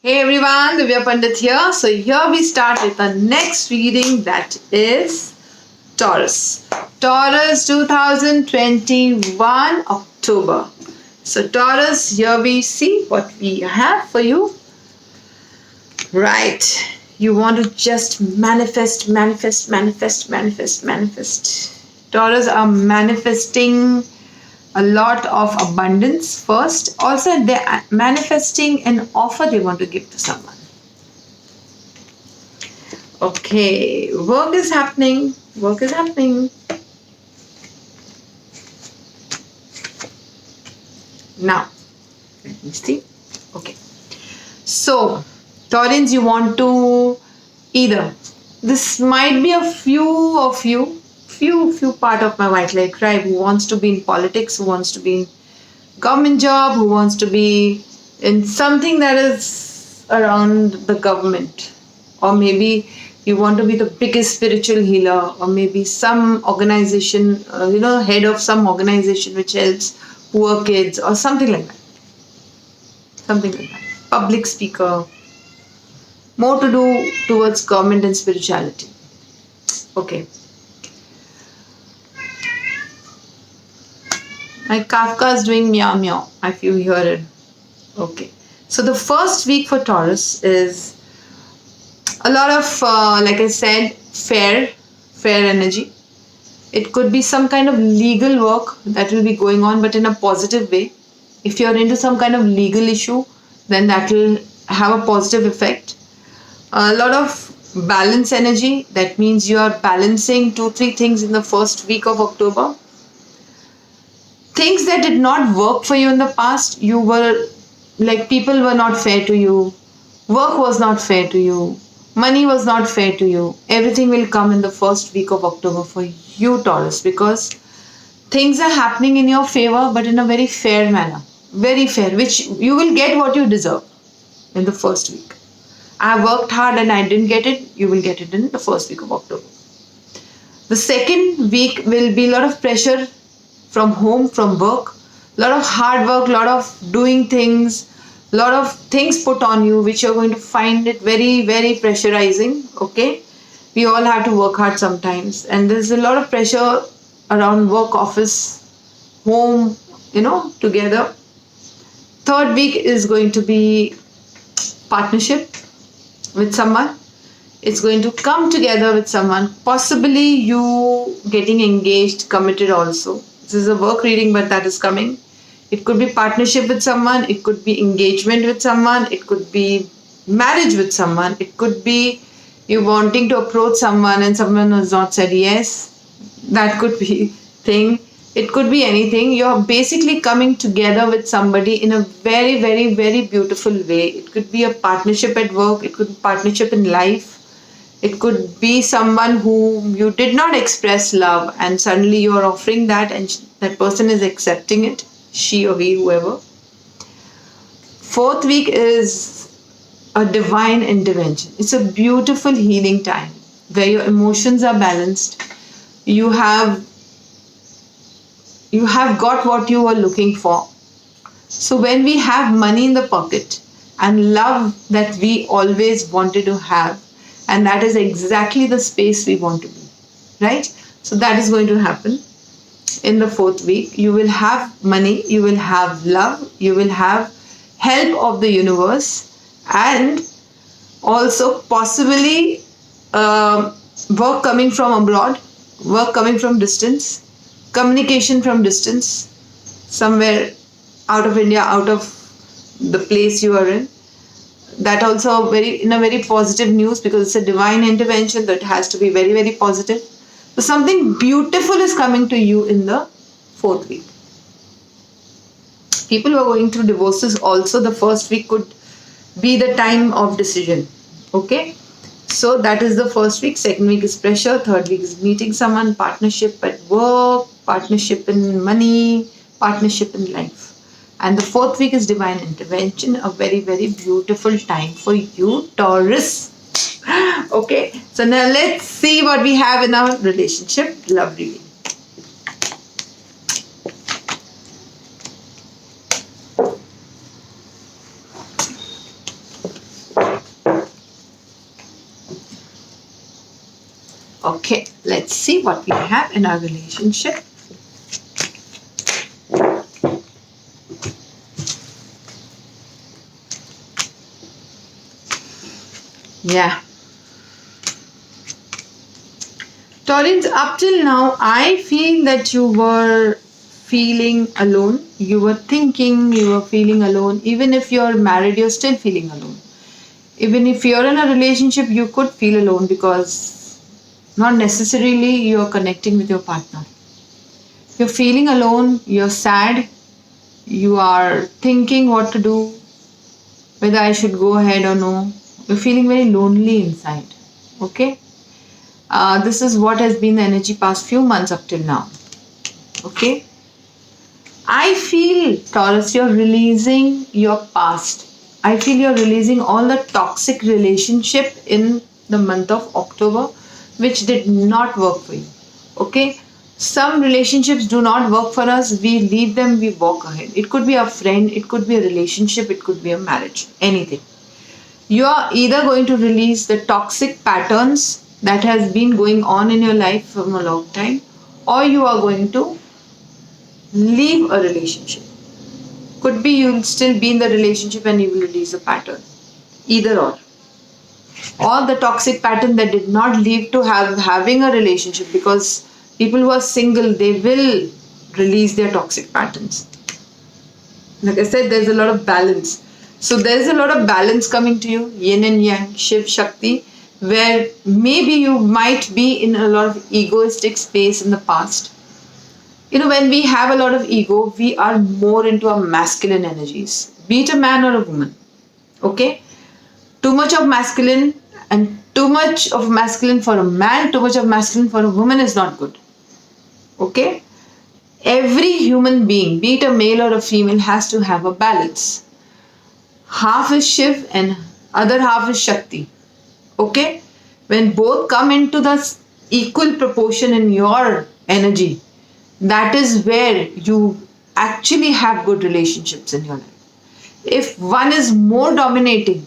Hey everyone, Divya Pandit here. So here we start with the next reading, that is Taurus. Taurus 2021 October. So Taurus, here we see what we have for you. Right. You want to just manifest. Taurus are manifesting a lot of abundance first. Also, they're manifesting an offer they want to give to someone. Okay, work is happening. Now, let me see. Okay. So, Taurins, you want to either, this might be a few of you, few part of my white light tribe who wants to be in politics, who wants to be in government job, who wants to be in something that is around the government, or maybe you want to be the biggest spiritual healer, or maybe some organization, head of some organization which helps poor kids, or something like that. Public speaker, more to do towards government and spirituality. Okay. My Kafka is doing meow meow, if you hear it. Okay. So the first week for Taurus is a lot of, like I said, fair energy. It could be some kind of legal work that will be going on, but in a positive way. If you're into some kind of legal issue, then that will have a positive effect. A lot of balance energy. That means you are balancing 2-3 things in the first week of October. Things that did not work for you in the past, you were like, people were not fair to you, work was not fair to you, money was not fair to you. Everything will come in the first week of October for you, Taurus, because things are happening in your favor, but in a very fair manner. Very fair, which you will get what you deserve in the first week. I worked hard and I didn't get it, you will get it in the first week of October. The second week will be a lot of pressure from home, from work, a lot of hard work, a lot of doing things, a lot of things put on you, which you're going to find it very, very pressurizing. Okay, we all have to work hard sometimes, and there's a lot of pressure around work, office, home, together. Third week is going to be partnership with someone. It's going to come together with someone, possibly you getting engaged, committed also. This is a work reading, but that is coming. It could be partnership with someone, it could be engagement with someone, it could be marriage with someone, it could be you wanting to approach someone and someone has not said yes. That could be thing. It could be anything. You're basically coming together with somebody in a very, very, very beautiful way. It could be a partnership at work, it could be partnership in life. It could be someone whom you did not express love and suddenly you are offering that and that person is accepting it, she or he, whoever. Fourth week is a divine intervention. It's a beautiful healing time where your emotions are balanced. You have got what you were looking for. So when we have money in the pocket and love that we always wanted to have, and that is exactly the space we want to be, right? So that is going to happen in the fourth week. You will have money, you will have love, you will have help of the universe, and also possibly work coming from abroad, work coming from distance, communication from distance, somewhere out of India, out of the place you are in. That also in a very positive news, because it's a divine intervention, that has to be very, very positive. So something beautiful is coming to you in the fourth week. People who are going through divorces also, the first week could be the time of decision. Okay, so that is the first week. Second week is pressure. Third week is meeting someone, partnership at work, partnership in money, partnership in life. And the fourth week is divine intervention, a very, very beautiful time for you, Taurus. Okay, so now let's see what we have in our relationship. Love reading. Okay, let's see what we have in our relationship. Yeah. Taurus, up till now, I feel that you were feeling alone. You were thinking you were feeling alone. Even if you're married, you're still feeling alone. Even if you're in a relationship, you could feel alone because not necessarily you're connecting with your partner. You're feeling alone, you're sad, you are thinking what to do, whether I should go ahead or no. You're feeling very lonely inside. Okay? This is what has been the energy past few months up till now. Okay? I feel, Taurus, you're releasing your past. I feel you're releasing all the toxic relationship in the month of October, which did not work for you. Okay? Some relationships do not work for us. We leave them, we walk ahead. It could be a friend, it could be a relationship, it could be a marriage, anything. You are either going to release the toxic patterns that has been going on in your life from a long time, or you are going to leave a relationship. Could be you'll still be in the relationship and you will release a pattern. Either or. Or the toxic pattern that did not lead to having a relationship, because people who are single, they will release their toxic patterns. Like I said, there's a lot of balance. So there's a lot of balance coming to you, yin and yang, Shiv, Shakti, where maybe you might be in a lot of egoistic space in the past. When we have a lot of ego, we are more into our masculine energies, be it a man or a woman. Okay? Too much of masculine and too much of masculine for a man, too much of masculine for a woman is not good. Okay? Every human being, be it a male or a female, has to have a balance. Half is Shiv and other half is Shakti. Okay? When both come into the equal proportion in your energy, that is where you actually have good relationships in your life. If one is more dominating,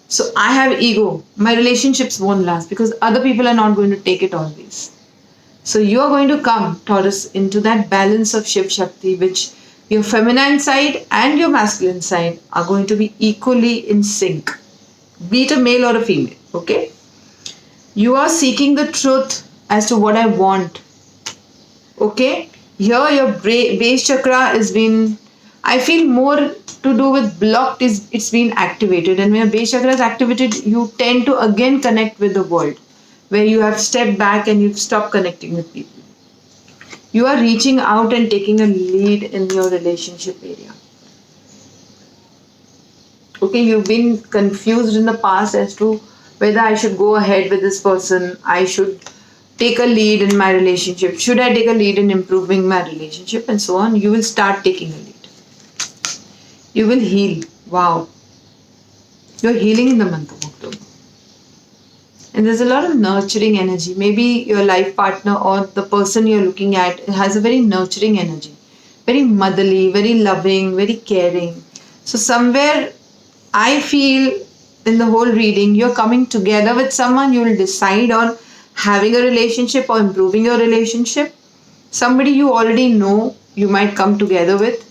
so I have ego, my relationships won't last because other people are not going to take it always. So you are going to come, Taurus, into that balance of Shiv Shakti, which your feminine side and your masculine side are going to be equally in sync, be it a male or a female. Okay? You are seeking the truth as to what I want. Okay? Here your base chakra is been, I feel more to do with blocked, it's been activated, and when your base chakra is activated, you tend to again connect with the world, where you have stepped back and you've stopped connecting with people. You are reaching out and taking a lead in your relationship area. Okay, you've been confused in the past as to whether I should go ahead with this person, I should take a lead in my relationship, should I take a lead in improving my relationship, and so on. You will start taking a lead. You will heal. Wow. You're healing in the month of October. And there's a lot of nurturing energy. Maybe your life partner or the person you're looking at has a very nurturing energy. Very motherly, very loving, very caring. So somewhere I feel in the whole reading, you're coming together with someone, you will decide on having a relationship or improving your relationship. Somebody you already know, you might come together with.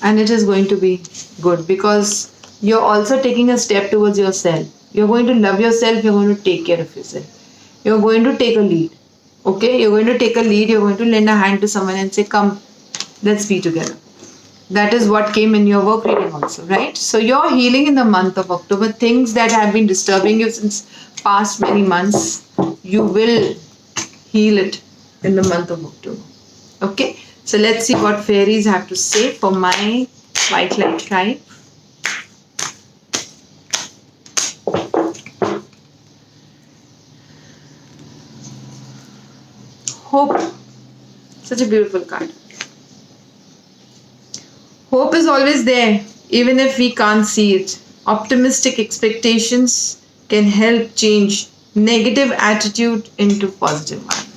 And it is going to be good because you're also taking a step towards yourself. You're going to love yourself, you're going to take care of yourself. You're going to take a lead. Okay? You're going to take a lead, you're going to lend a hand to someone and say, come, let's be together. That is what came in your work reading also, right? So you're healing in the month of October. Things that have been disturbing you since past many months, you will heal it in the month of October. Okay? So let's see what fairies have to say for my white light tribe. Hope. Such a beautiful card. Hope is always there, even if we can't see it. Optimistic expectations can help change negative attitude into positive one.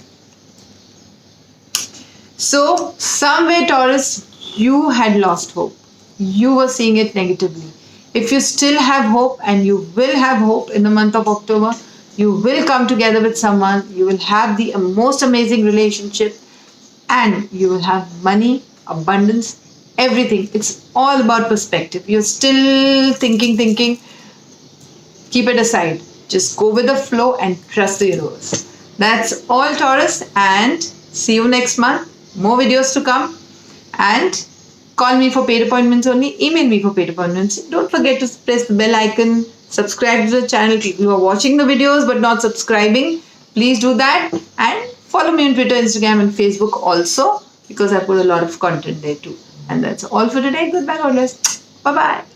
So, somewhere, Taurus, you had lost hope. You were seeing it negatively. If you still have hope, and you will have hope in the month of October, You will come together with someone, you will have the most amazing relationship, and you will have money, abundance, everything. It's all about perspective. You're still thinking, keep it aside. Just go with the flow and trust the universe. That's all, Taurus, and see you next month. More videos to come. And call me for paid appointments only. Email me for paid appointments. Don't forget to press the bell icon. Subscribe to the channel. People who are watching the videos but not subscribing, please do that. And follow me on Twitter, Instagram, and Facebook also, because I put a lot of content there too. And that's all for today. Goodbye, God bless. Bye bye.